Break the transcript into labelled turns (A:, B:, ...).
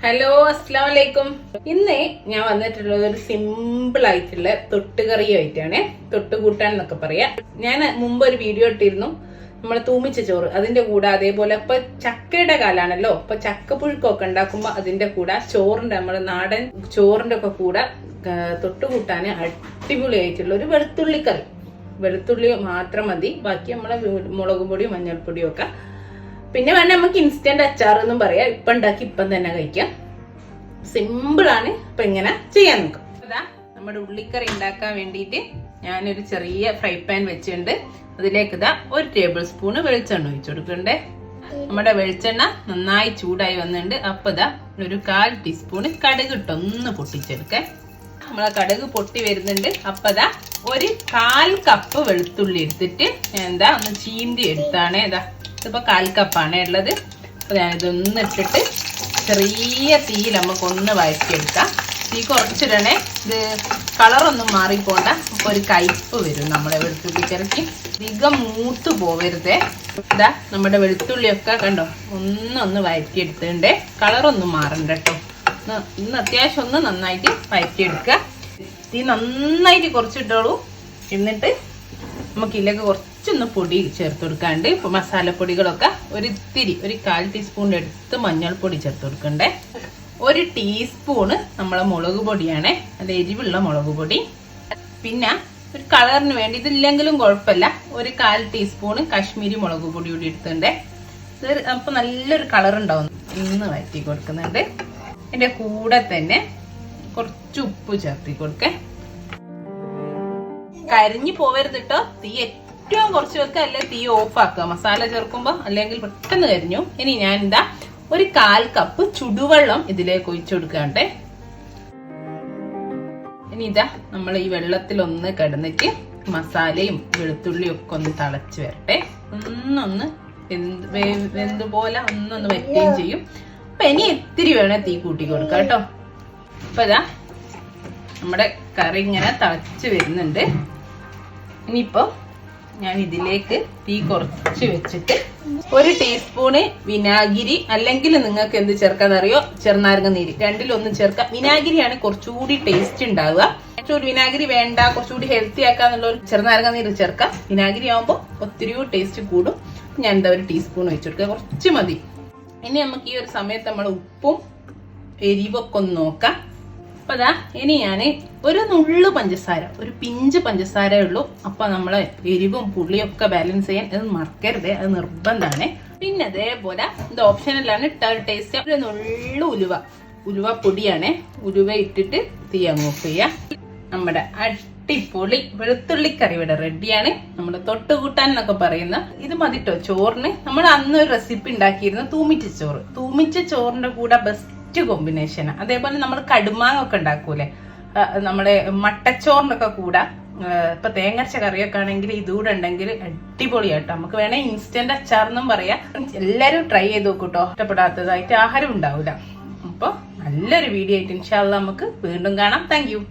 A: Hello, അസ്സലാമു അലൈക്കും. ഇന്ന് ഞാൻ വന്നിട്ടുള്ളത് ഒരു സിമ്പിൾ ആയിട്ടുള്ള തൊട്ടുകറിയായിട്ടാണ്. തൊട്ടുകൂട്ടാൻ എന്നൊക്കെ പറയാം. ഞാൻ മുമ്പ് ഒരു വീഡിയോ ഇട്ടിരുന്നു, നമ്മളെ തൂമിച്ച ചോറ്. അതിന്റെ കൂടെ അതേപോലെ ഇപ്പൊ ചക്കയുടെ കാലാണല്ലോ, ഇപ്പൊ ചക്കപ്പുഴുക്കൊക്കെ ഉണ്ടാക്കുമ്പോ അതിന്റെ കൂടെ ചോറിന്റെ, നമ്മുടെ നാടൻ ചോറിന്റെ ഒക്കെ കൂടെ തൊട്ടുകൂട്ടാന് അടിപൊളിയായിട്ടുള്ള ഒരു വെളുത്തുള്ളി കറി. വെളുത്തുള്ളി മാത്രം മതി, ബാക്കി നമ്മളെ മുളക് പൊടിയും മഞ്ഞൾപ്പൊടിയും ഒക്കെ. പിന്നെ വേണം നമുക്ക് ഇൻസ്റ്റന്റ് അച്ചാർ എന്നും പറയാം. ഇപ്പൊ ഉണ്ടാക്കി ഇപ്പം തന്നെ കഴിക്കാം. സിമ്പിൾ ആണ്. ഇപ്പൊ ഇങ്ങനെ ചെയ്യാൻ നോക്കാം. അതാ നമ്മുടെ ഉള്ളിക്കറി ഉണ്ടാക്കാൻ വേണ്ടിയിട്ട് ഞാനൊരു ചെറിയ ഫ്രൈ പാൻ വെച്ചിട്ടുണ്ട്. അതിലേക്ക് ഇതാ 1 ടേബിൾ സ്പൂണ് വെളിച്ചെണ്ണ ഒഴിച്ചു കൊടുക്കണ്ടേ. നമ്മുടെ വെളിച്ചെണ്ണ നന്നായി ചൂടായി വന്നിട്ടുണ്ട്. അപ്പൊ ഇതാ ഒരു 1/4 ടീസ്പൂണ് കടുക് ഇട്ടൊന്ന് പൊട്ടിച്ചെടുക്കേ. നമ്മളെ കടുക് പൊട്ടി വരുന്നുണ്ട്. അപ്പൊ ഇതാ ഒരു 1/4 കപ്പ് വെളുത്തുള്ളി എടുത്തിട്ട് എന്താ ഒന്ന് ചീന്തി എടുത്താണ്. ഇതാ ഇതിപ്പോ 1/4 കപ്പാണ് ഉള്ളത്. അപ്പൊ ഞാനിതൊന്ന് ഇട്ടിട്ട് ചെറിയ തീയിൽ നമുക്കൊന്ന് വഴറ്റിയെടുക്കാം. തീ കുറച്ചിടണേ, ഇത് കളറൊന്നും മാറിപ്പോണ്ട. അപ്പൊ ഒരു കയ്പ്പ് വരും നമ്മുടെ വെളുത്തുള്ളി കറിക്ക്. അധികം മൂത്ത് പോവരുതേ. ഇതാ നമ്മുടെ വെളുത്തുള്ളിയൊക്കെ കണ്ടോ ഒന്ന് വഴറ്റിയെടുത്തിട്ടുണ്ട്. കളറൊന്നും മാറണ്ട കേട്ടോ. ഇന്ന് അത്യാവശ്യം ഒന്ന് നന്നായിട്ട് വഴറ്റിയെടുക്കുക. തീ നന്നായിട്ട് കുറച്ചിട്ടോളൂ. എന്നിട്ട് നമുക്ക് ഇതിലേക്ക് കുറച്ചൊന്ന് പൊടി ചേർത്ത് കൊടുക്കാണ്ട്. ഇപ്പൊ മസാലപ്പൊടികളൊക്കെ ഒരു 1/4 ടീസ്പൂണിന്റെ അടുത്ത് മഞ്ഞൾപ്പൊടി ചേർത്ത് കൊടുക്കണ്ടേ. 1 ടീസ്പൂണ് നമ്മളെ മുളക് പൊടിയാണ്, അത് എരിവുള്ള മുളക് പൊടി. പിന്നെ ഒരു കളറിന് വേണ്ടി, ഇതില്ലെങ്കിലും കുഴപ്പമില്ല, ഒരു 1/4 ടീസ്പൂണ് കാശ്മീരി മുളക് പൊടി കൂടി എടുത്തിട്ടുണ്ട്. ഇത് അപ്പൊ നല്ലൊരു കളർ ഉണ്ടാവും. ഇന്ന് വഴറ്റി കൊടുക്കുന്നുണ്ട്. അതിന്റെ കൂടെ തന്നെ കുറച്ച് ഉപ്പ് ചേർത്തി കൊടുക്കേ. കരിഞ്ഞു പോവരുത് കേട്ടോ. തീ ഏറ്റവും കുറച്ച് വെക്കുക, അല്ലെങ്കിൽ തീ ഓഫ് ആക്കുക മസാല ചേർക്കുമ്പോ, അല്ലെങ്കിൽ പെട്ടെന്ന് കരിഞ്ഞു. ഇനി ഞാൻ എന്താ ഒരു 1/4 കപ്പ് ചുടുവെള്ളം ഇതിലേക്ക് ഒഴിച്ചു കൊടുക്കാണ്ടേ. ഇനി ഇതാ നമ്മൾ ഈ വെള്ളത്തിലൊന്ന് കിടന്നിട്ട് മസാലയും വെളുത്തുള്ളിയും ഒക്കെ ഒന്ന് തിളച്ച് വരട്ടെ. ഒന്നൊന്ന് വെന്തുപോലെ ഒന്നൊന്ന് വറ്റുകയും ചെയ്യും. അപ്പൊ ഇനി ഇത്തിരി വേണേ തീ കൂട്ടി കൊടുക്കാം കേട്ടോ. അപ്പൊ ഇതാ നമ്മുടെ കറി ഇങ്ങനെ തിളച്ച് വരുന്നുണ്ട്. ഇനിയിപ്പോ ഞാൻ ഇതിലേക്ക് തീ കുറച്ച് വെച്ചിട്ട് 1 ടീസ്പൂണ് വിനാഗിരി, അല്ലെങ്കിൽ നിങ്ങൾക്ക് എന്ത് ചേർക്കാന്നറിയോ, ചെറുനാരങ്ങ നീര്, രണ്ടിലൊന്നും ചേർക്കാം. വിനാഗിരിയാണ് കുറച്ചുകൂടി ടേസ്റ്റ് ഉണ്ടാവുക. കുറച്ചുകൂടി വിനാഗിരി വേണ്ട, കുറച്ചുകൂടി ഹെൽത്തി ആക്കാന്നുള്ള ഒരു ചെറുനാരങ്ങ നീര് ചേർക്കാം. വിനാഗിരി ആവുമ്പോൾ ഒത്തിരിയോ ടേസ്റ്റ് കൂടും. ഞാൻ എന്താ 1 ടീസ്പൂൺ വെച്ച് കൊടുക്കുക, കുറച്ച് മതി. ഇനി നമുക്ക് ഈ ഒരു സമയത്ത് നമ്മൾ ഉപ്പും എരിവൊക്കെ ഒന്ന് നോക്കാം. അപ്പൊ അതാ ഇനി ഞാൻ ഒരു നുള്ളു പഞ്ചസാര, ഒരു പിഞ്ച് പഞ്ചസാര ഉള്ളൂ. അപ്പൊ നമ്മളെ എരിവും പുളിയൊക്കെ ബാലൻസ് ചെയ്യാൻ ഇത് മറക്കരുത്, അത് നിർബന്ധമാണ്. പിന്നെ അതേപോലെ ഇത് ഓപ്ഷനലാണ്, ടേസ്റ്റ്. ഒരു നുള്ളു ഉലുവ പൊടിയാണ്. ഉലുവ ഇട്ടിട്ട് തീ അങ്ങ് ഓഫ് ചെയ്യാം. നമ്മുടെ അടിപൊളി വെളുത്തുള്ളിക്കറി ഇവിടെ റെഡിയാണ്. നമ്മുടെ തൊട്ടുകൂട്ടാൻ എന്നൊക്കെ പറയുന്ന ഇത് മതിട്ടോ ചോറിന്. നമ്മൾ അന്ന് ഒരു റെസിപ്പി ഉണ്ടാക്കിയിരുന്നു, തൂമിച്ച ചോറിന്റെ കൂടെ ബെസ്റ്റ് കോമ്പിനേഷൻ. അതേപോലെ നമ്മൾ കടുമാങ്ങ ഒക്കെ ഉണ്ടാക്കൂലേ, നമ്മുടെ മട്ടച്ചോറിനൊക്കെ കൂടെ. ഇപ്പൊ തേങ്ങരച്ച കറിയൊക്കെ ആണെങ്കിൽ ഇതുകൂടെ ഉണ്ടെങ്കിൽ അടിപൊളിയാട്ടോ. നമുക്ക് വേണേ ഇൻസ്റ്റന്റ് അച്ചാർ എന്നും പറയാം. എല്ലാരും ട്രൈ ചെയ്ത് നോക്കൂട്ടോ. ഇഷ്ടപ്പെടാത്തതായിട്ട് ആഹാരം ഉണ്ടാവില്ല. അപ്പൊ നല്ലൊരു വീഡിയോ ആയിട്ട് ഇൻഷാ അല്ലാഹ് നമുക്ക് വീണ്ടും കാണാം. Thank you.